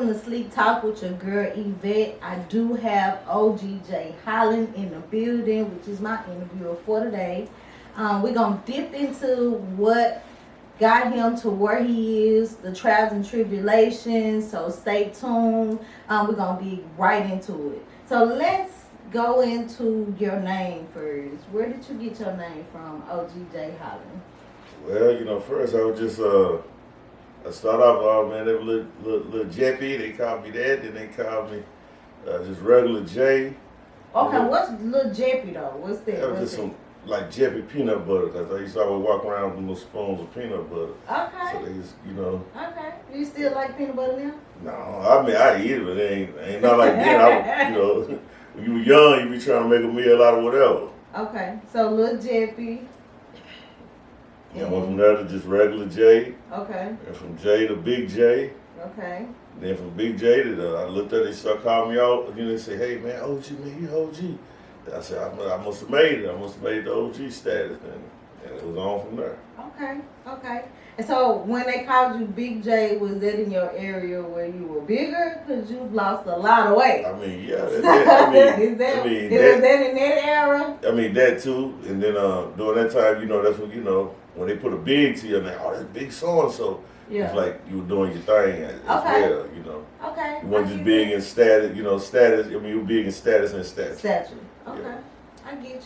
Welcome to Sleek Talk with your girl Yvette. I do have OGJ Holland in the building, which is my interviewer for today. We're going to dip into what got him to where he is, the trials and tribulations, so stay tuned. We're going to dig right into it. So let's go into your name first. Where did you get your name from, OGJ Holland? Well, first I was just, I started off, man, they were little Jeppy, they called me that, then they called me just regular J. Okay, what's Little Jeppy though? What's that? That was just some, like Jeppy peanut butter, because I used to always walk around with little spoons of peanut butter. Okay. So they just, Okay. You still like peanut butter now? No, I mean, I eat it, but it ain't not like then. When you were young, you be trying to make a meal out of whatever. Okay, so Little Jeppy. Yeah, I went from there to just regular J. Okay. And from J to Big J. Okay. Then from Big J to I looked at it, they started calling me out. And then they say, hey man, OG, man, you OG. I said, I must have made it. I must have made the OG status. And it was on from there. Okay. And so when they called you Big J, was that in your area where you were bigger? Because you've lost a lot of weight. I mean, yeah. Was that in that era? I mean, that too. And then during that time, that's when they put a big to you, and oh, that's big so-and-so. Yeah. It's like you were doing your thing as well, Okay. You weren't just big in status, I mean, you were big in status and stature. Stature. Okay. Yeah. I get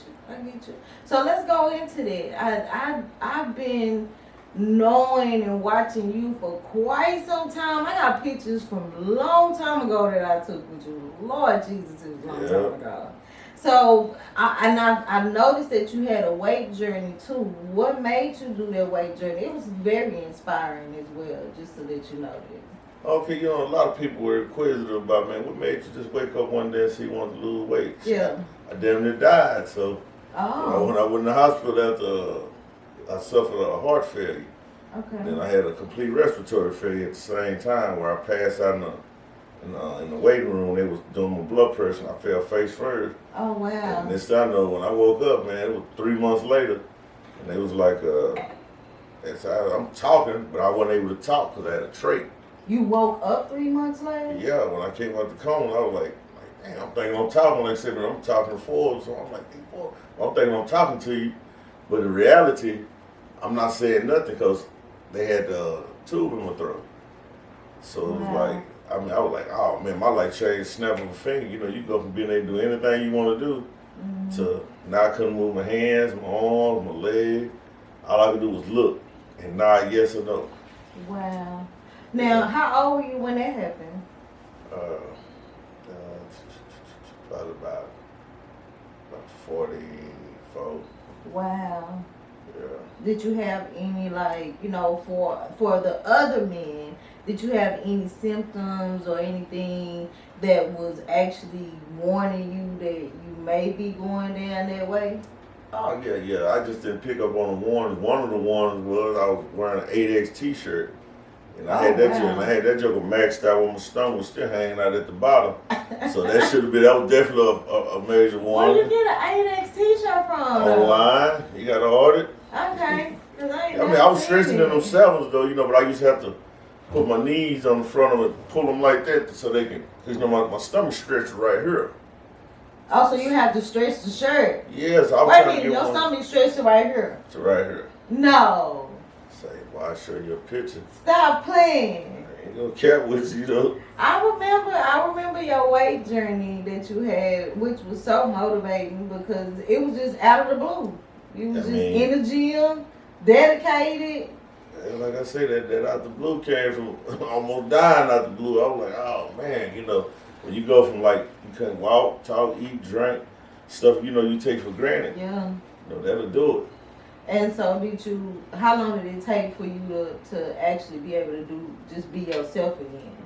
you. So let's go into that. I've been knowing and watching you for quite some time. I got pictures from a long time ago that I took with you. Lord Jesus, it was a long time ago. So, I noticed that you had a weight journey too. What made you do that weight journey? It was very inspiring as well, just to let you know that. Okay, a lot of people were inquisitive about, man, what made you just wake up one day and see you wanted to lose weight? Yeah. I damn near died, so when I went in the hospital after I suffered a heart failure. Okay. Then I had a complete respiratory failure at the same time where I passed out in the waiting room. They was doing my blood pressure and I fell face first. Oh, wow. And next thing I know, when I woke up, man, it was 3 months later, and they was like, I'm talking, but I wasn't able to talk because I had a trach. You woke up 3 months later? Yeah, when I came out the coma, I was like, damn, I'm thinking I'm talking. When they said, but I'm talking to Forbes, so I'm like, hey, Forbes, I'm thinking I'm talking to you. But in reality, I'm not saying nothing because they had the tube in my throat. So it was like, I was like, oh man, my life changed, snap of a finger. You go from being able to do anything you want to do to now I couldn't move my hands, my arms, my legs. All I could do was look and nod yes or no. Wow. Now, how old were you when that happened? Probably about 44. Wow. Yeah. Did you have any, for the other men, did you have any symptoms or anything that was actually warning you that you may be going down that way? Oh, yeah. I just didn't pick up on the warnings. One of the warnings was I was wearing an 8X t-shirt. And I had that joke maxed out when my stomach was still hanging out at the bottom. So that was definitely a major warning. Where you get an 8X t-shirt from? Online. You got to order it. Okay. I was stretching in them sevens though, but I used to have to put my knees on the front of it, pull them like that so they can, because my stomach stretched right here. Oh, so you have to stretch the shirt? Yes. I was Wait a minute, your stomach stretched right here? To right here. No. Say, well, I'll show you a picture. Stop playing. I ain't gonna care with you though. I remember your weight journey that you had, which was so motivating because it was just out of the blue. You was in the gym, dedicated. And like I say, that out the blue came from almost dying out the blue. I was like, oh man, when you go from you couldn't walk, talk, eat, drink, stuff you take for granted. Yeah. That'll do it. And so how long did it take for you to actually be able to just be yourself again?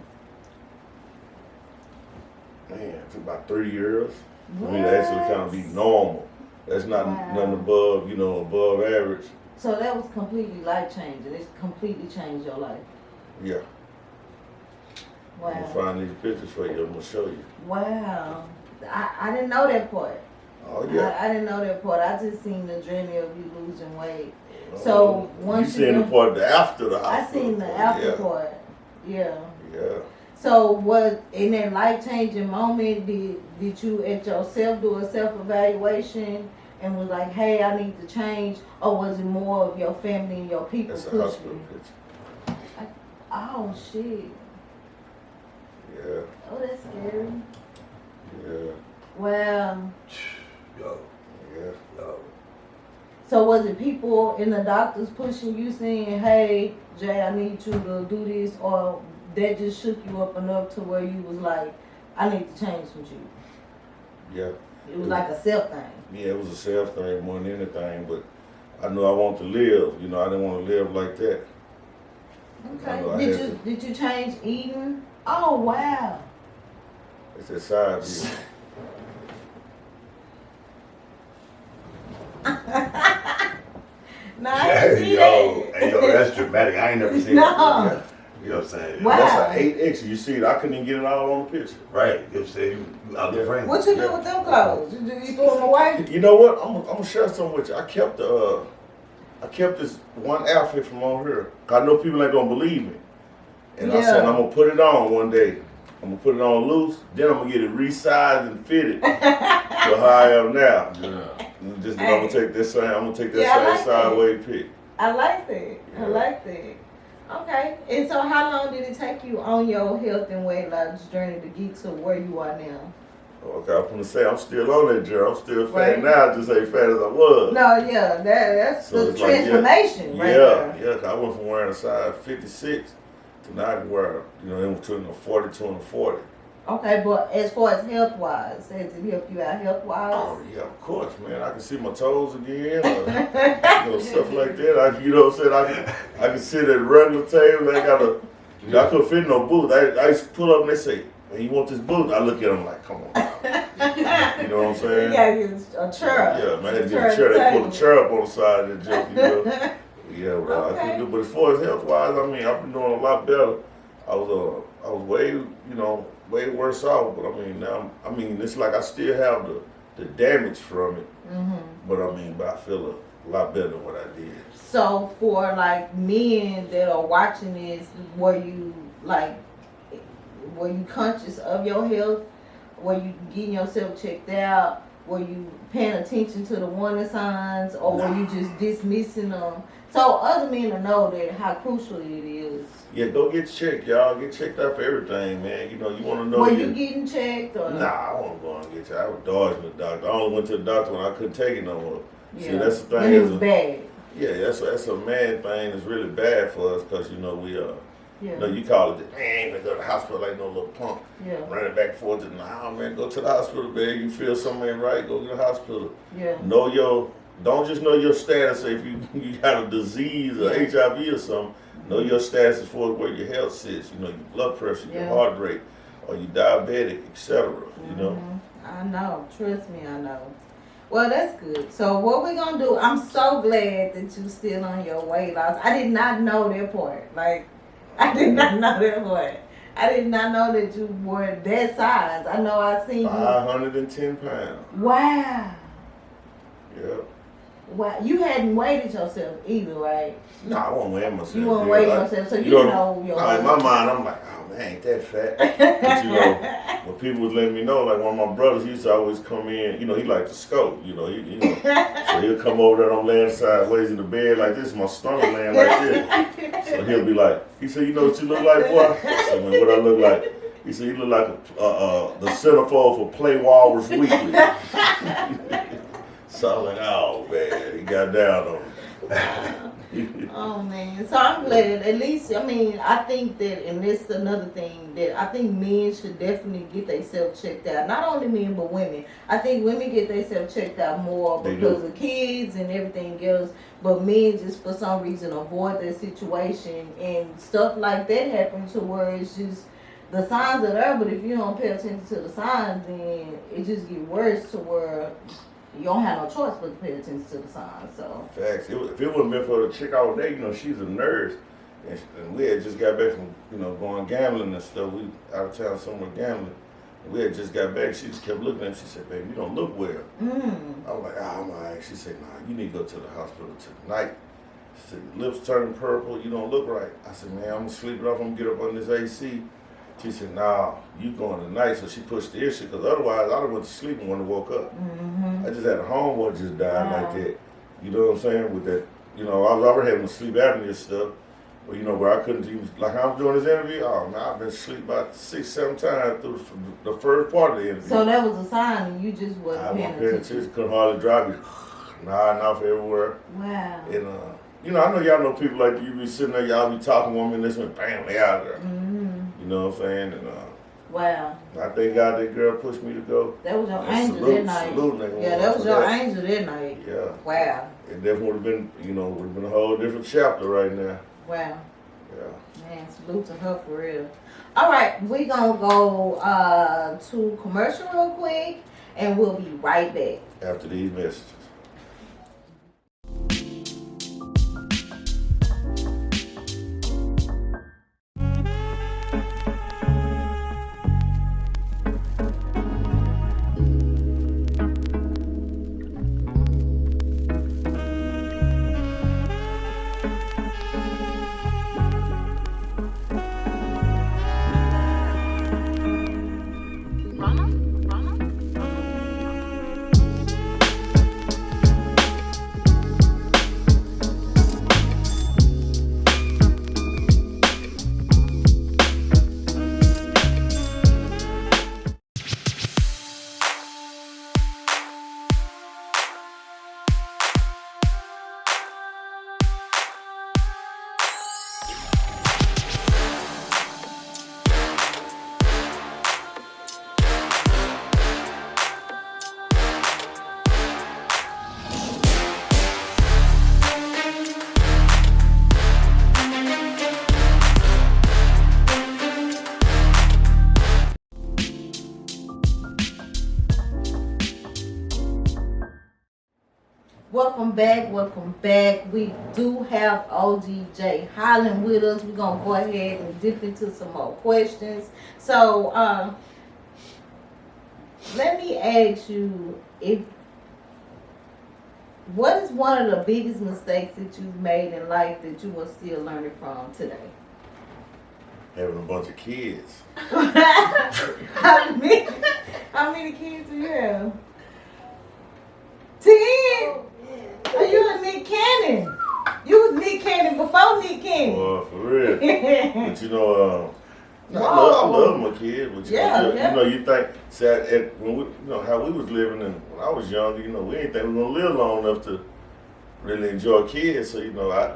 Man, it took about 3 years What? for me to actually kind of be normal. That's not nothing above, above average. So that was completely life-changing. It's completely changed your life. Yeah. Wow. I'm gonna find these pictures for you. I'm gonna show you. Wow. I didn't know that part. Oh yeah. I didn't know that part. I just seen the journey of you losing weight. So once you seen the part after the hospital. I seen the after part. Yeah. Yeah. So what in that life changing moment did you at yourself do a self evaluation and was like, hey, I need to change, or was it more of your family and your people That's a pushing hospital you? picture. Oh shit. Yeah, Oh, that's scary. yeah, Well, Yo, yeah. yo. so was it people in the doctors pushing you saying, hey, Jay, I need you to do this, or that just shook you up enough to where you was like, I need to change some shit? Yeah. It was like a self thing. Yeah, it was a self thing more than anything, but I knew I wanted to live. You know, I didn't want to live like that. I know I Okay. had Did you change eating? Oh wow. It's that side view. No, I didn't see Yo, that. hey, yo, that's dramatic. I ain't never seen No. that. You know what I'm saying? Wow. That's an 8X. You see it? I couldn't even get it all on the picture. Right. You know what I'm saying? You out the frame. What you do with them clothes? You threw them away? You know what? I'm gonna share something with you. I kept this one outfit from on here. I know people ain't gonna believe me, and I said Yeah. I'm gonna put it on one day. I'm gonna put it on loose. Then I'm gonna get it resized and fitted to how I am now. Yeah. And just I'm gonna take that same. I'm gonna take that Yeah, I same like that. sideways pick. I like that. Yeah. I like that. Okay. And so how long did it take you on your health and weight loss journey to get to where you are now? Okay, I'm gonna say I'm still on that journey. I'm still fat Right. now, just ain't fat as I was. No, yeah, that's So the it's like, yeah. transformation right Yeah, there. yeah. 'Cause I went from wearing a size 56 to now I can wear, in between a 42 and a 40. Okay, but as far as health wise, has it helped you out health wise? Oh yeah, of course, man. I can see my toes again, or, stuff like that. You know what I'm saying? I can sit at a regular table. I got I couldn't fit in no booth. I used to pull up and they say, "Man, you want this booth?" I look at them like, "Come on." You know what I'm saying? You gotta get a chair. Yeah, man. They get Turn a chair. the They pull table. the chair up on the side of the joke. You know? Yeah, bro. I Okay. couldn't do. But as far as health wise, I mean, I've been doing a lot better. I was way worse off. But I mean, now, it's like I still have the damage from it. Mm-hmm. But I feel a lot better than what I did. So for like men that are watching this, were you conscious of your health? Were you getting yourself checked out? Were you paying attention to the warning signs, or were you just dismissing them? So other men to know that how crucial it is. Yeah, go get checked, y'all. Get checked out for everything, man. You want to know. Were you getting checked or? Nah, I wasn't going to get checked. I was dodging the doctor. I only went to the doctor when I couldn't take it no more. Yeah. See, that's the thing. When it was bad. Yeah, that's a man thing. It's really bad for us because we Yeah. you call it. Man, ain't gonna go to the hospital like no little punk. Yeah. Running back and forth. Nah, man, go to the hospital, man. You feel something ain't right, go to the hospital. Yeah. Don't just know your status if you got a disease or HIV or something. Know your status as far as where your health sits. Your blood pressure, your heart rate, or you diabetic, etc. You know. I know. Trust me, I know. Well, that's good. So what we're gonna do? I'm so glad that you still on your weight loss. I did not know that part. Like, I did not know that part. I did not know that you were that size. I know I seen you. 510 pounds. Wow. Yeah. Wow. You hadn't weighed yourself either, right? No, I won't weigh myself. You won't weigh yourself, so you know your in my mind, I'm like, oh man, ain't that fat. But when people was letting me know, like one of my brothers, he used to always come in, he liked to scope, so he'll come over there, I'm laying sideways in the bed like this, my stomach laying like this. So he'll be like, he said, you know what you look like, boy? I said, man, what I look like? He said, you look like the centerfold for Play Walrus Weekly. So I'm like, oh man, he got down on me. Oh man, so I'm glad. At least, I think that, and this is another thing that I think men should definitely get themselves checked out. Not only men, but women. I think women get themselves checked out more because of kids and everything else. But men just for some reason avoid that situation, and stuff like that happens to where it's just the signs are there. But if you don't pay attention to the signs, then it just get worse to where you don't have no choice but to pay attention to the signs. So facts. If it wasn't been for the chick out there, she's a nurse, and we had just got back from going gambling and stuff. We out of town somewhere gambling. And we had just got back. She just kept looking at me. She said, "Baby, you don't look well." I was like, "Oh, I'm alright." She said, "Nah, you need to go to the hospital tonight." She said, "Your lips turning purple. You don't look right." I said, "Man, I'm gonna sleep it off. I'm gonna get up on this AC." She said, "Nah, you going tonight." So she pushed the issue because otherwise I'd have went to sleep and wouldn't have woke up. Mm-hmm. I just had a homeboy just died Wow. like that. You know what I'm saying? With that, I was already having the sleep apnea stuff. But where I couldn't even, like I was doing this interview, oh man, I've been asleep about 6-7 times through the first part of the interview. So that was a sign and you just I wasn't wasn't paying paying attention. attention, couldn't hardly drive me, nodding off everywhere. Wow. And I know y'all know people like you be sitting there, y'all be talking one minute, this one, bam, they out there. Mm-hmm. You know what I'm saying? And Wow. I thank God that girl pushed me to go. That was your And angel that night. nigga, Yeah, that was your angel that night. Yeah. Wow. It definitely would have been, would have been a whole different chapter right now. Wow. Yeah. Man, salute to her for real. All right, we're going to go to commercial real quick, and we'll be right back. After these messages. Welcome back. We do have OGJ Holland with us. We're going to go ahead and dip into some more questions. So, let me ask you, what is one of the biggest mistakes that you've made in life that you are still learning from today? Having a bunch of kids. How many kids do you have? 10? Are you a Nick Cannon? You was Nick Cannon before Nick Cannon. Well, for real. But I love my kids. But you think, when we, how we was living and when I was younger, we didn't think we were gonna live long enough to really enjoy kids. So Wow.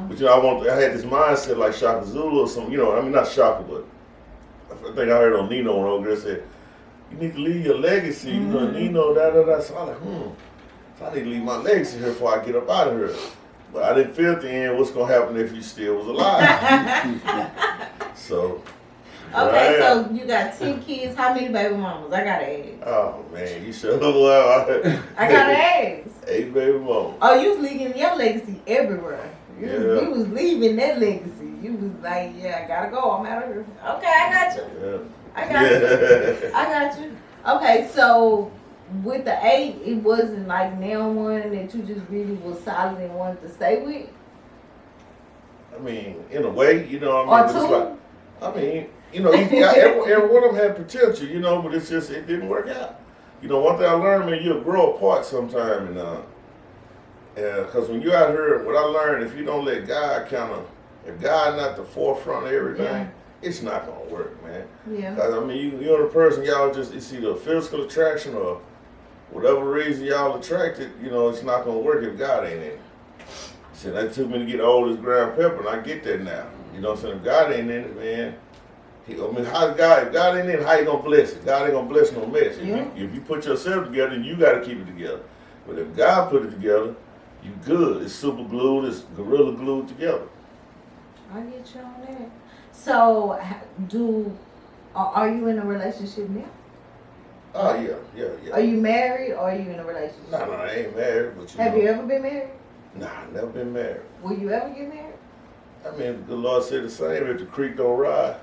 But I had this mindset like Shaka Zulu or something. Not Shaka, but I think I heard on Nino when old girl said, "You need to leave your legacy." Mm-hmm. Nino, da. So I was like, So I need to leave my legacy here before I get up out of here. But I didn't feel at the end what's gonna happen if you still was alive. So. Okay, right. so you got 10 kids. How many baby mamas? I gotta ask. Oh man, you sure? Well, I gotta ask. 8 baby mamas. Oh, you was leaving your legacy everywhere. You Yeah. was leaving that legacy. You was like, yeah, I gotta go. I'm out of here. Okay, I got you. Yeah. I got you. I got you. Okay, so with the 8, it wasn't like now one that you just really was solid and wanted to stay with? I mean, in a way, Or it's 2? like, every one of them had potential, but it didn't work out. One thing I learned, man, you'll grow apart sometime, because when you're out here, what I learned, if you don't let God if God not the forefront of everything, it's not gonna work, man. Yeah. Cause you're the person, y'all it's either a physical attraction or whatever reason y'all attracted, it's not gonna work if God ain't in it. See, that took me to get old as ground pepper, and I get that now. You know what I'm saying? If God ain't in it, man, if God ain't in it, how you gonna bless it? God ain't gonna bless no mess. If you put yourself together, you gotta keep it together. But if God put it together, you good. It's super glued, it's gorilla glued together. I get you on that. So, are you in a relationship now? Oh, yeah. Are you married or are you in a relationship? No, I ain't married, but Have you ever been married? Nah, never been married. Will you ever get married? I mean, the Lord said the same, if the creek don't rise.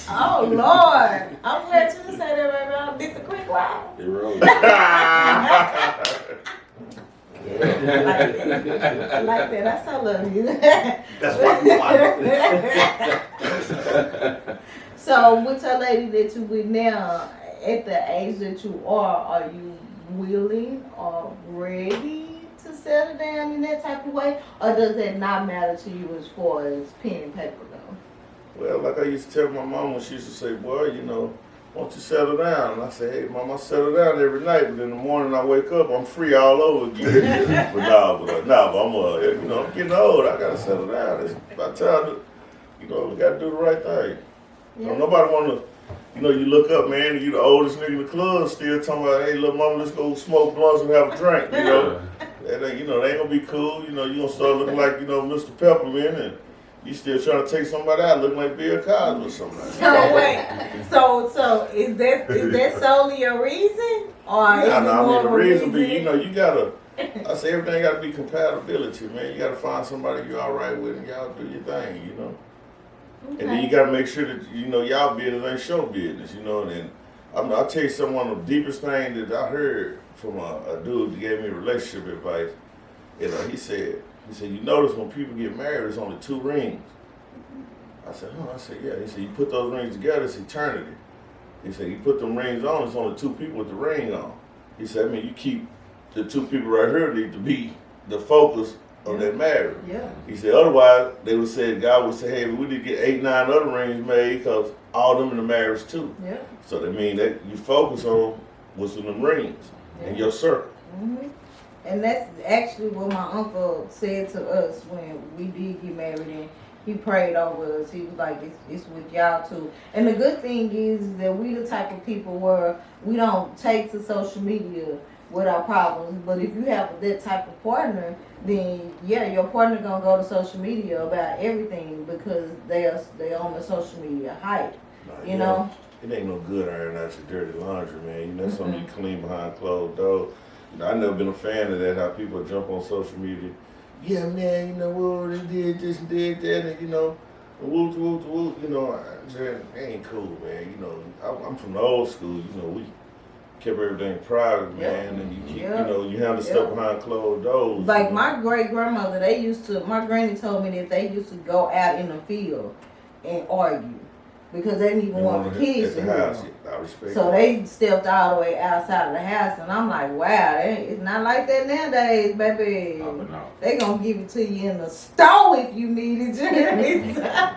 Oh, Lord. I'm glad you didn't say that right now. Did the creek rise? It rolls. I like that. I so love you. That's what you want. So with your lady that you with now, at the age that you are you willing or ready to settle down in that type of way? Or does that not matter to you as far as pen and paper go? Well, like I used to tell my mom when she used to say, boy, you know, why don't you settle down? And I say, hey, mom, I settle down every night, but in the morning I wake up, I'm free all over again. but I'm getting old. I gotta settle down. It's about time to, we gotta do the right thing. Nobody wanna, you look up, man, and you the oldest nigga in the club, still talking about, hey, little mama, let's go smoke blunts and have a drink. That ain't gonna be cool. You gonna start looking like, Mr. Peppermint, and you still trying to take somebody out looking like Bill Cosby or something like that. So wait, so is that solely a reason, or is it more the of a reason be, reason? you gotta. I say everything gotta be compatibility, man. You gotta find somebody you're all right with, and y'all do your thing, Okay. And then you gotta make sure that y'all business ain't show business, And then I'll tell you some one of the deepest things that I heard from a dude that gave me relationship advice. He said, you notice when people get married, there's only 2 rings. I said, huh? I said, yeah. He said, you put those rings together, it's eternity. He said, you put them rings on, it's only 2 people with the ring on. He said, you keep the 2 people right here need to be the focus of that marriage. Yeah. He said, otherwise, they would say, God would say, hey, we need to get 8, 9 other rings made because all them in the marriage too. Yeah. So that means that you focus on what's in them rings in your circle. Mm-hmm. And that's actually what my uncle said to us when we did get married, and he prayed over us. He was like, it's with y'all too. And the good thing is that we the type of people where we don't take to social media with our problems. But if you have that type of partner, then yeah, your partner gonna go to social media about everything because they're on the social media hype. You know? It ain't no good ironing out your dirty laundry, man. That's something you clean behind closed doors. I never been a fan of that, how people jump on social media. Yeah, man, they did this and did that, and whoop, whoop, whoop, it ain't cool, man. I'm from the old school, we kept everything private, man, and you keep, you handle stuff behind closed doors. Like my great grandmother, my granny told me that they used to go out in the field and argue because they didn't even want the kids to hear them. I respect So that. they stepped all the way outside of the house, and I'm like, wow, it's not like that nowadays, baby. No. They gonna give it to you in the store if you need it.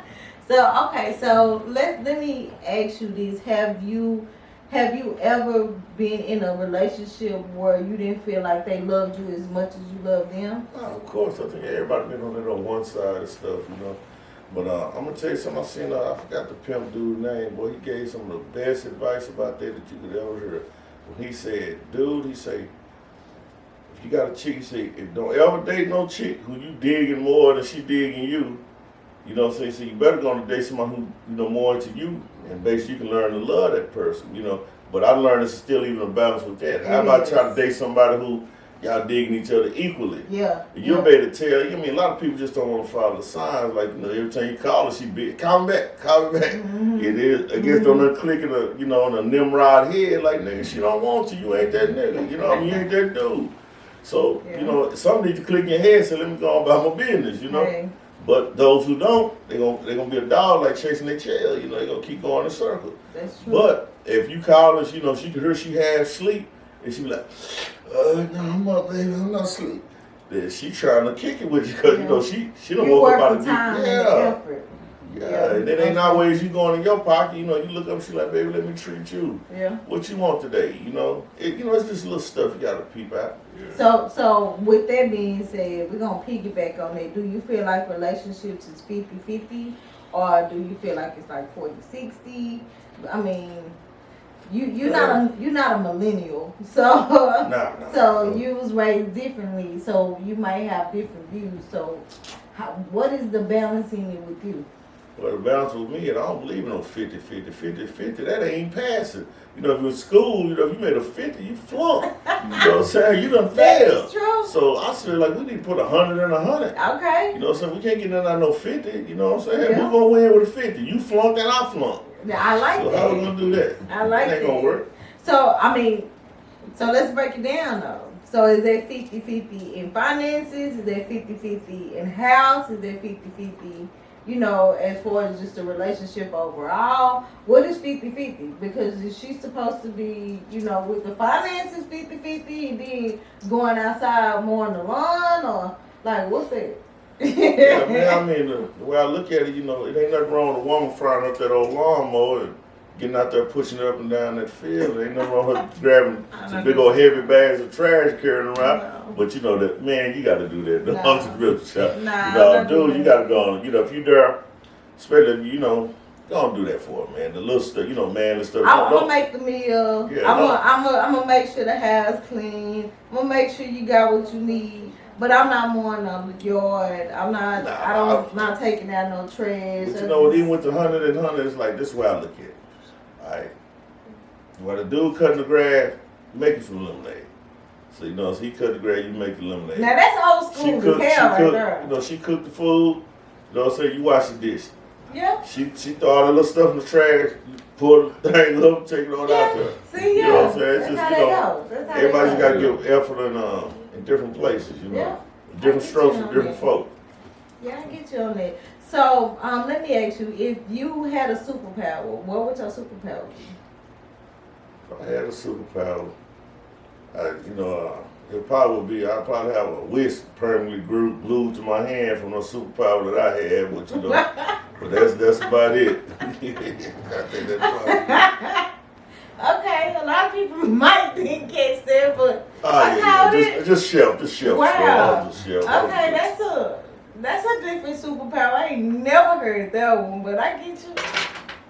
So okay, so let me ask you this: Have you ever been in a relationship where you didn't feel like they loved you as much as you loved them? No, of course, I think everybody been on that on one side of stuff, But I'm gonna tell you something. I seen, I forgot the pimp dude's name. Boy, he gave some of the best advice about that you could ever hear. When he said, dude, if you got a chick, he said, if don't ever date no chick who you digging more than she digging you. You know what I'm saying? So you better go on to date someone who, more into you, and basically you can learn to love that person. But I learned there's still even a balance with that. How about try to date somebody who y'all digging each other equally? Yeah. You'll be able to tell. A lot of people just don't want to follow the signs. Like, every time you call her, she be, call me back. Mm-hmm. It is, I guess, on her clicking, on the Nimrod head, like, nigga, she don't want you. You ain't that nigga. You ain't that dude. So, some need to click in your head and say, let me go on about my business, Hey. But those who don't, they're gonna be a dog like chasing their tail. They're gonna keep going in circles. That's true. But if you call her, she can hear she half sleep, and she be like, no, I'm up, baby, I'm not asleep. Then she trying to kick it with you because she don't woke up out of time the and effort. Yeah, and it ain't always you going in your pocket. You look up, she like, baby, let me treat you. Yeah. What you want today? It's just little stuff you gotta peep out. Yeah. So with that being said, we're gonna piggyback on that. Do you feel like relationships is 50-50, or do you feel like it's like 40-60? I mean, you're not a millennial, so No. so you was raised differently, so you might have different views. So what is the balancing it with you? Well, the balance with me, I don't believe in no 50-50. That ain't passing. If you're in school, if you made a 50, you flunk. You know what I'm saying? You done failed. That's true. So I feel like we need to put 100 and 100. Okay. You know what I'm saying? We can't get nothing out of no 50. You know what I'm saying? Yeah. We're going to win with a 50. You flunked and I flunked. I like So that. how we going to do that? I like That ain't going to work. So let's break it down though. So is that 50-50 in finances? Is that 50-50 in house? Is that 50-50 you know, as far as just the relationship overall, what is 50-50? Because is she supposed to be, you know, with the finances 50-50 and then going outside more on the lawn, or like what's that? Yeah, man, I mean, the way I look at it, you know, it ain't nothing wrong with a woman frying up that old lawnmower and getting out there pushing it up and down that field. Ain't nothing wrong with her grabbing some big old heavy bags of trash carrying around. No. But you know that, man, you got to do that. No. I'm just real shot. Nah, You know, don't do dude, you got to go on. You know, if you there, especially if you know, go and do that for her, man. The little stuff, you know, man, the stuff. I'm gonna make the meal. Yeah, I'm gonna make sure the house clean. I'm gonna make sure you got what you need. But I'm not mowing up the yard. I'm not. Not taking out no trash. But you know, even with the 100 and 100, it's like this is the way I look at it. All right, while the dude cutting the grass, making some lemonade. So you know, as he cut the grass, you make the lemonade. Now that's old school as hell right there. You know, she cooked the food. You know what I'm saying? You wash the dish. Yeah. She throw all the little stuff in the trash, you pull the thing up, take it on out there. See, yeah. You know what I'm saying? It's That's just, how you they know, go. That's how everybody's they got go. to give effort in different places, you know. Yeah. Different I get strokes you for on different that. folk. Yeah, I get you on that. So, let me ask you, if you had a superpower, what would your superpower be? If I had a superpower, it probably would be, I'd probably have a whisk permanently glued to my hand from the superpower that I had, but you know, but that's about it. I think that's about it. Okay, a lot of people might think catch that, but Just shelf. Wow. Just shelf. Okay, that's a different superpower. I ain't never heard that one, but I get you.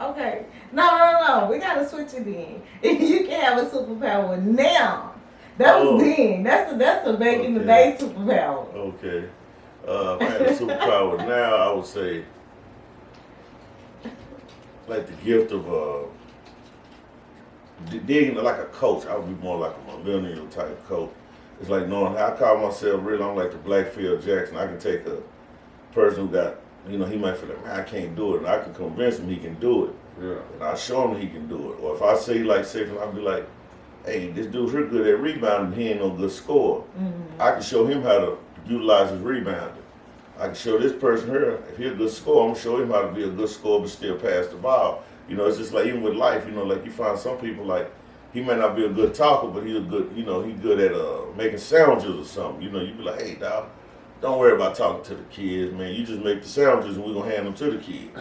Okay. No. We gotta switch it in. If you can have a superpower now. That was then. That's a back in the day superpower. Okay. If I had a superpower now, I would say like the gift of digging like a coach. I would be more like a millennial type coach. It's like knowing, I call myself really, I'm like the Black Phil Jackson. I can take a person who got, you know, he might feel like, man, I can't do it. And I can convince him he can do it. Yeah. And I show him he can do it. Or if I say, like, I'll be like, hey, this dude's real good at rebounding, he ain't no good scorer. Mm-hmm. I can show him how to utilize his rebounding. I can show this person here, if he's a good scorer, I'm gonna show him how to be a good scorer but still pass the ball. You know, it's just like even with life, you know, like you find some people like, he may not be a good talker, but he's a good, you know, he's good at making sandwiches or something. You know, you be like, hey, dog, don't worry about talking to the kids, man. You just make the sandwiches and we're going to hand them to the kids.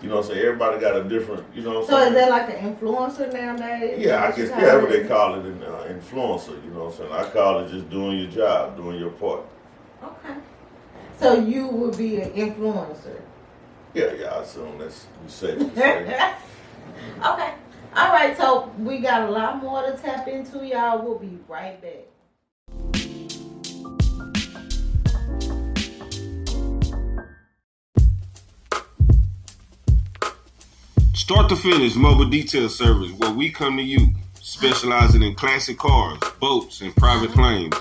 You know what I'm saying? Everybody got a different, you know what I'm So saying? is that like an influencer nowadays? Yeah, I guess, that's what they call it, influencer, you know what I'm saying? I call it just doing your job, doing your part. Okay. So you would be an influencer? Yeah, I assume that's safe to say. Okay. All right, so we got a lot more to tap into, y'all. We'll be right back. Start to Finish Mobile Detail Service, where we come to you, specializing in classic cars, boats, and private planes.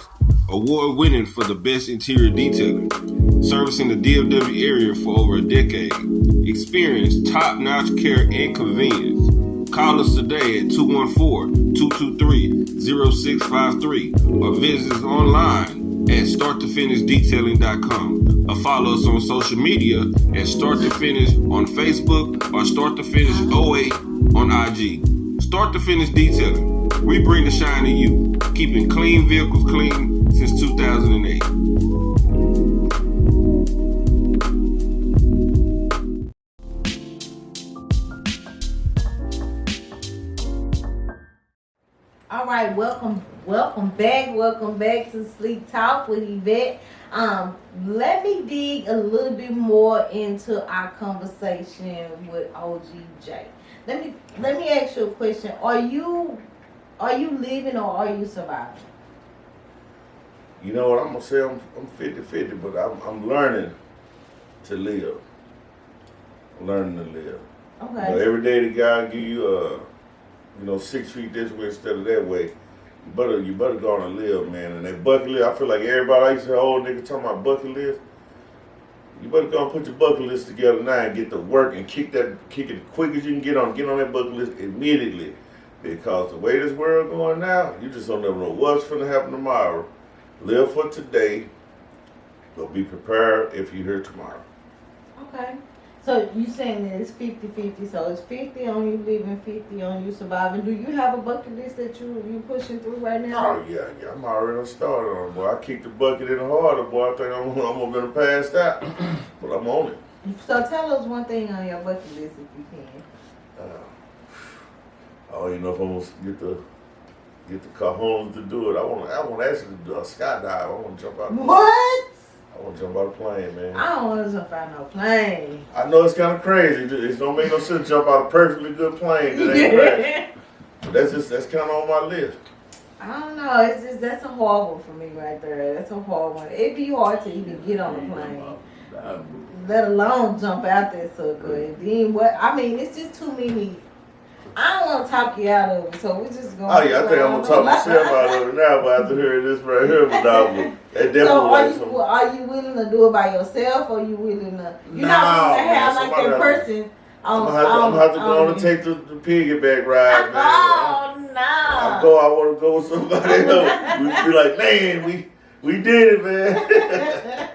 Award-winning for the best interior detailing. Servicing the DFW area for over a decade. Experience top-notch care and convenience. Call us today at 214-223-0653 or visit us online at starttofinishdetailing.com or follow us on social media at Start to Finish on Facebook or Start to Finish 08 on IG. Start to Finish Detailing. We bring the shine to you, keeping clean vehicles clean since 2008. All right, welcome back to Sleek Talk with Yvette. Let me dig a little bit more into our conversation with OGJ. Let me ask you a question. Are you living or are you surviving? You know what, I'm going to say I'm 50-50, but I'm learning to live. I'm learning to live. Okay. You know, every day the guy give you 6 feet this way instead of that way. You better go on and live, man. And that bucket list, I feel like everybody, I used to hear old nigga talking about bucket list. You better go and put your bucket list together now and get to work and kick it quick as you can get on that bucket list immediately. Because the way this world going now, you just don't never know what's gonna happen tomorrow. Live for today, but be prepared if you're here tomorrow. Okay. So you saying that it's 50-50, so it's 50 on you living, 50 on you surviving. Do you have a bucket list that you pushing through right now? Oh yeah, I'm already started on it, boy. I kicked the bucket in the harder, boy. I think I'm gonna be passed out, but I'm on it. So tell us one thing on your bucket list if you can. You know, if I'm gonna get the cojones to do it, I want actually to do a skydive. I want to jump out. What? I want to jump out a plane, man. I don't want to jump out no plane. I know it's kind of crazy. It don't make no sense to jump out a perfectly good plane that ain't crash. But that's kind of on my list. I don't know. It's just that's a hard one for me right there. That's a hard one. It'd be hard to even get on a plane, let alone jump out that sucker. And then what? I mean, it's just too many. I don't want to talk you out of it, so we're just going. Oh yeah, I think I'm gonna talk myself out of it now, but after hearing this right here, but that definitely So are you willing to do it by yourself, or you willing to? You're not willing to have like that person. I'm gonna have to go on and take the piggyback ride, man. Oh no! I want to go with somebody else. We be like, man, we did it, man.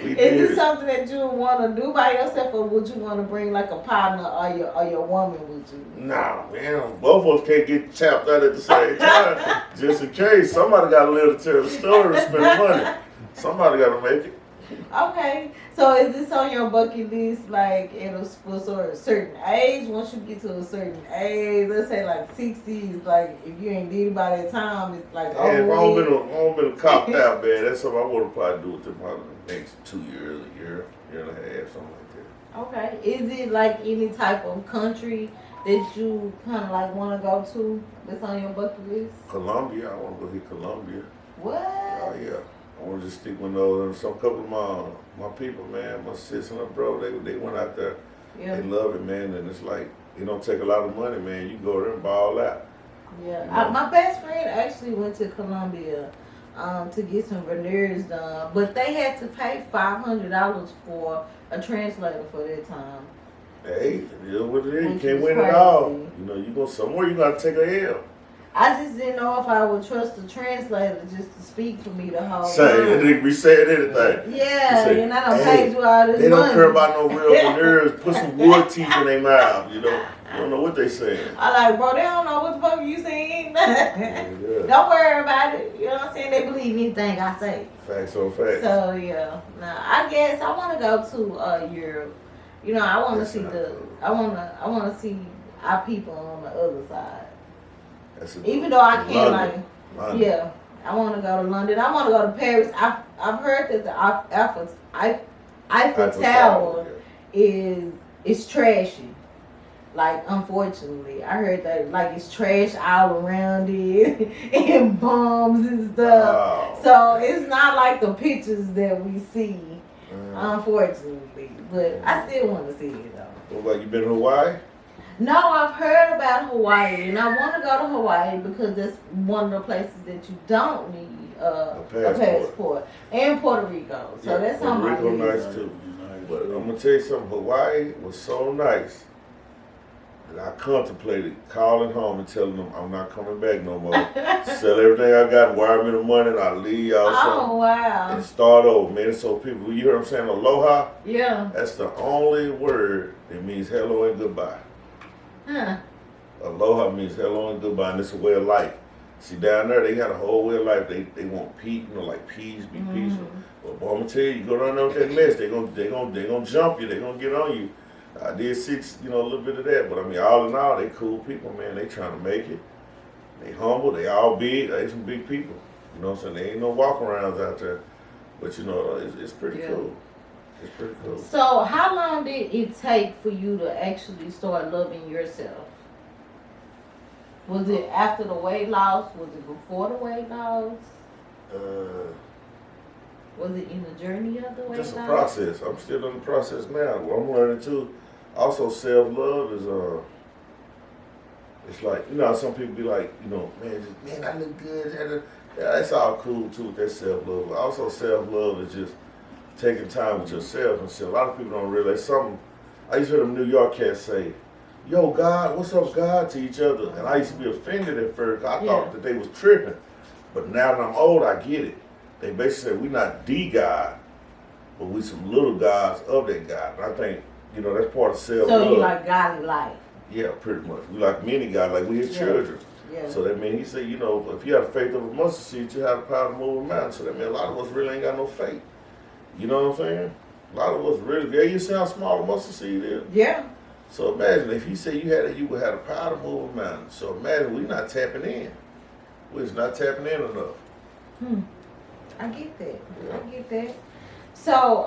Is this something that you want to do by yourself, or would you want to bring like a partner or your woman with you? Nah, man, both of us can't get tapped out at the same time. Just in case somebody got to live to tell the story and spend money. Somebody got to make it. Okay, so is this on your bucket list? Like for a certain age? Once you get to a certain age, let's say like 60s, like if you ain't did it by that time, it's like If I don't been copped out, man, that's something I want to probably do within probably the next 2 years, a year and a half, something like that. Okay, is it like any type of country that you kind of like want to go to that's on your bucket list? Colombia, I want to go hit Colombia. What? Oh yeah. I want to just stick with those. And some couple of my people, man, my sis and my bro, they went out there. Yeah. They love it, man. And it's like, it don't take a lot of money, man. You go there and ball out. Yeah. You know? My best friend actually went to Colombia to get some veneers done, but they had to pay $500 for a translator for that time. Hey, it is what it is. You Which can't is win crazy. it all. You know, you go somewhere, you got to take a L. I just didn't know if I would trust the translator just to speak for me the whole Say, that time. nigga be saying anything. Yeah, Say, and I done hey, paid you all this They money. don't care about no real veneers. Put some wood teeth in their mouth, you know. You don't know what they saying. I like, bro, they don't know what the fuck you saying. Yeah. Don't worry about it. You know what I'm saying? They believe anything I say. Facts on facts. So yeah, now I guess I want to go to Europe. You know, I want to see I want to see our people on the other side. Even though I can't London. yeah, I want to go to London. I want to go to Paris. I've heard that the Eiffel Tower is trashy. Like, unfortunately, I heard that like it's trash all around it and bombs and stuff. Wow. So it's not like the pictures that we see, unfortunately. But I still want to see it though. What about you been to Hawaii? No, I've heard about Hawaii, and I want to go to Hawaii because that's one of the places that you don't need a passport. And Puerto Rico. So Yeah, that's on Puerto my Rico list. nice too. But I'm gonna tell you something. Hawaii was so nice that I contemplated calling home and telling them I'm not coming back no more. Sell everything I got, wire me the money, and I'll leave y'all something. Oh, wow. And start over, man. So people, you hear what I'm saying? Aloha. Yeah. That's the only word that means hello and goodbye. Huh. Aloha means hello and goodbye, and it's a way of life. See, down there, they got a whole way of life. They want peace, you know, like peace, be peaceful. But boy, I'm gonna tell you, you go down there with that mess, they gonna jump you, they gonna get on you. I did see, a little bit of that, but I mean, all in all, they cool people, man. They trying to make it. They humble. They all big. They some big people. You know what I'm saying? They ain't no walk-arounds out there. But it's pretty cool. It's pretty cool. So, how long did it take for you to actually start loving yourself? Was it after the weight loss? Was it before the weight loss? Was it in the journey of the weight loss? Just a process. I'm still in the process now. What I'm learning too. Also, self-love is it's like, some people be like, man, I look good. Yeah, that's all cool too with that self-love. But also, self-love is just taking time with yourself. And see, a lot of people don't realize something. I used to hear them New York cats say, yo, God, what's up, God, to each other. And I used to be offended at first. I thought that they was tripping. But now that I'm old, I get it. They basically say, we're not the God, but we some little gods of that God. And I think, You know, that's part of self-love. So you like godly life. Yeah, pretty much. We like many guys, like we his children. Yeah. So that means he said, you know, if you have faith of a mustard seed, you have the power to move a mountain. So that means a lot of us really ain't got no faith. You know what I'm saying? A lot of us really, yeah, you see how small a mustard seed is? Yeah. So imagine if he said you would have the power to move a mountain. So imagine we're not tapping in. We're just not tapping in enough. I get that. Yeah. I get that. So,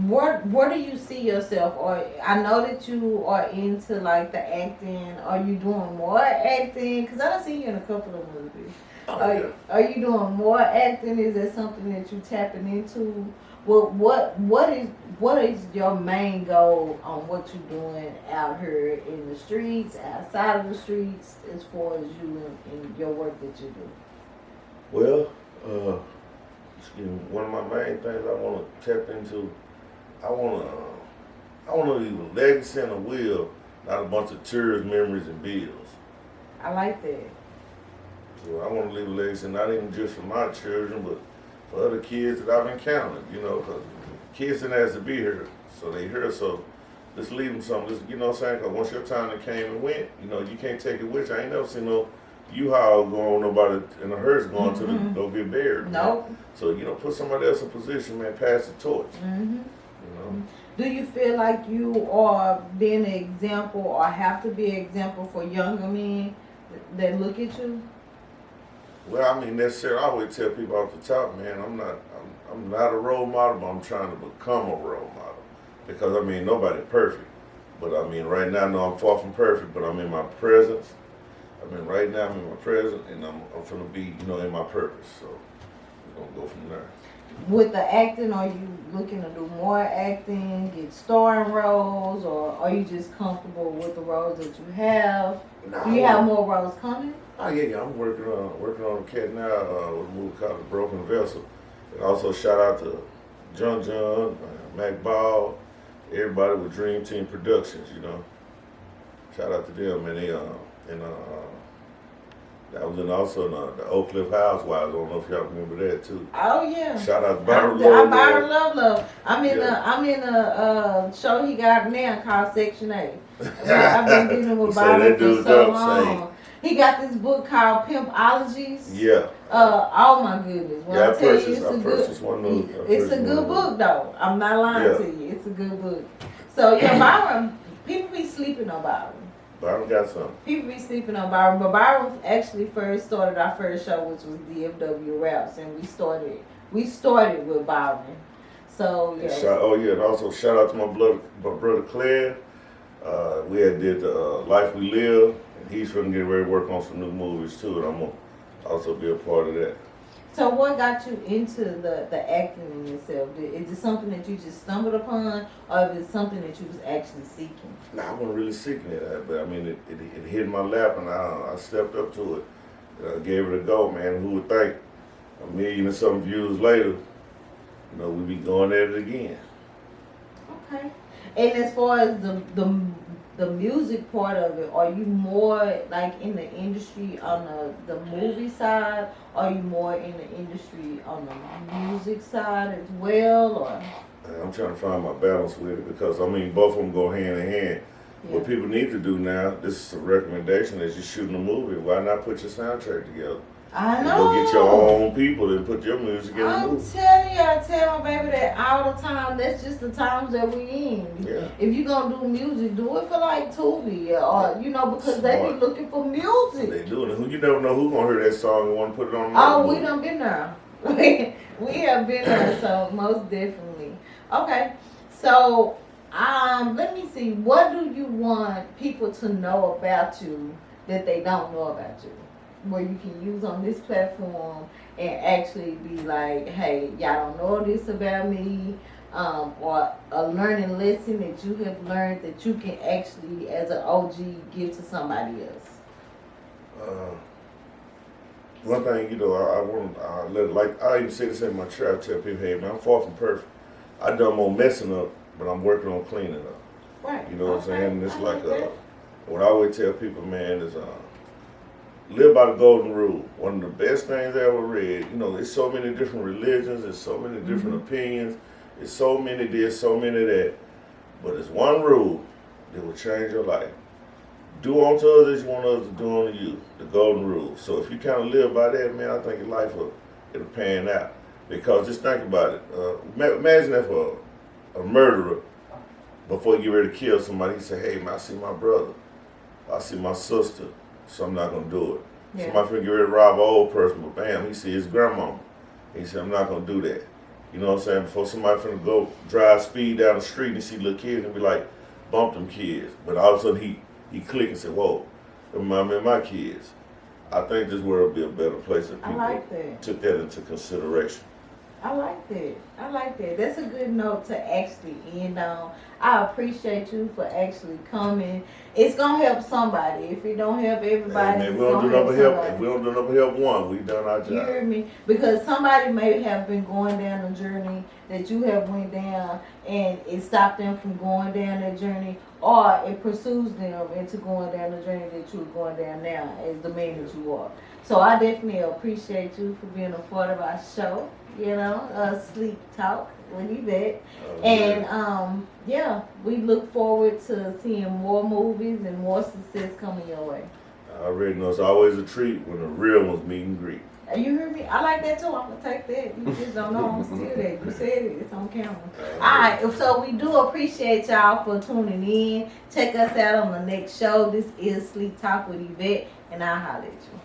where do you see yourself? Or I know that you are into like the acting. Are you doing more acting? Because I don't see you in a couple of movies. Are you doing more acting? Is that something that you tapping into? Well, what is your main goal on what you're doing out here in the streets, outside of the streets, as far as you and your work that you do? Well, one of my main things I want to tap into, I want to leave a legacy and a will, not a bunch of tears, memories, and bills. I like that. So I want to leave a legacy, not even just for my children, but for other kids that I've encountered, you know, because kids didn't have to be here, so they here, so let's leave them something, you know what I'm saying, because once your time that came and went, you know, you can't take it with you. I ain't never seen no U-Haul going, nobody in a hearse going to the, go get buried. Nope. So, you know, put somebody else in position, man, pass the torch, Mm-hmm. you know. Do you feel like you are being an example or have to be an example for younger men that look at you? Well, I mean, necessarily, I always tell people off the top, man, I'm not a role model, but I'm trying to become a role model. Because, I mean, nobody perfect. But, I mean, right now, no, I'm far from perfect, but I'm in my presence. I mean, right now, I'm in my presence, and I'm going to be, you know, in my purpose. So, we're going to go from there. With the acting, are you looking to do more acting, get starring roles, or are you just comfortable with the roles that you have? Do you have more roles coming? Oh yeah, I'm working on a cat now with a movie called The Broken Vessel. And also shout out to John, Mac Ball, everybody with Dream Team Productions, you know. Shout out to them, and they that was also in the Oak Cliff Housewives. I don't know if y'all remember that too. Oh yeah. Shout out to Byron Love. Byron Love. I'm in a show he got now called Section 8. I've been dealing with Byron for so long. He got this book called Pimpologies. Yeah. Oh my goodness. When I tell you it's a good book though. I'm not lying to you. It's a good book. So yeah, Byron, people be sleeping on Byron. Byron got something. People be sleeping on Byron, but Byron actually first started our first show, which was DFW Raps, and we started with Byron. So yeah. And also shout out to my brother Claire. We had did Life We Live, and he's going to get ready to work on some new movies too, and I'm going to also be a part of that. So what got you into the acting in yourself? Is it something that you just stumbled upon, or is it something that you was actually seeking? Nah, I wasn't really seeking it, but I mean, it hit my lap, and I stepped up to it. I gave it a go, man. Who would think 1 million and some views later, you know, we'd be going at it again. Okay. And as far as the music part of it, are you more like in the industry on the movie side, or are you more in the industry on the music side as well, or? I'm trying to find my balance with it, because I mean, both of them go hand in hand. Yeah. What people need to do now, this is a recommendation, is you're shooting a movie. Why not put your soundtrack together? I and know. go get your own people and put your music in the movie. I tell my baby that all the time. That's just the times that we in. Yeah. If you gonna do music, do it for like Tubi, or you know, because they be looking for music. They do it. You never know who's gonna hear that song and want to put it on. Oh, we done been there. We have been there, so most definitely. Okay, so let me see. What do you want people to know about you that they don't know about you, where you can use on this platform and actually be like, hey, y'all don't know this about me, or a learning lesson that you have learned that you can actually, as an OG, give to somebody else? One thing, you know, I even say this in my chair. I tell people, hey, man, I'm far from perfect. I done more messing up, but I'm working on cleaning up. Right. You know what I'm saying? And it's like what I always tell people, man, is live by the golden rule. One of the best things I ever read. You know, there's so many different religions, there's so many different opinions, there's so many this, so many that. But there's one rule that will change your life. Do unto others as you want others to do unto you. The golden rule. So if you kind of live by that, man, I think your life it'll pan out. Because just think about it. Imagine if a murderer, before he get ready to kill somebody, he say, hey, man, I see my brother. I see my sister, so I'm not going to do it. Yeah. Somebody finna get ready to rob an old person, but bam, he see his grandmama. He said, I'm not going to do that. You know what I'm saying? Before somebody finna go drive speed down the street and see little kids and be like, bump them kids. But all of a sudden he click and said, whoa, that remind me of my kids. I think this world would be a better place if people took that into consideration. I like that. I like that. That's a good note to actually end on. I appreciate you for actually coming. It's gonna help somebody. If it don't help everybody, Hey, man, it's we don't gonna do help nothing help. somebody. If we don't do nothing help one, we done our job. You hear me? Because somebody may have been going down a journey that you have went down, and it stopped them from going down that journey, or it pursues them into going down the journey that you're going down now as the man that you are. So I definitely appreciate you for being a part of our show. You know, Sleep Talk with Yvette. And yeah, we look forward to seeing more movies and more success coming your way. I already know it's always a treat when the real ones meet and greet. You hear me? I like that too. I'm gonna take that. You just don't know I'm gonna steal that. You said it. It's on camera. Alright, so we do appreciate y'all for tuning in. Check us out on the next show. This is Sleep Talk with Yvette, and I'll holler at you.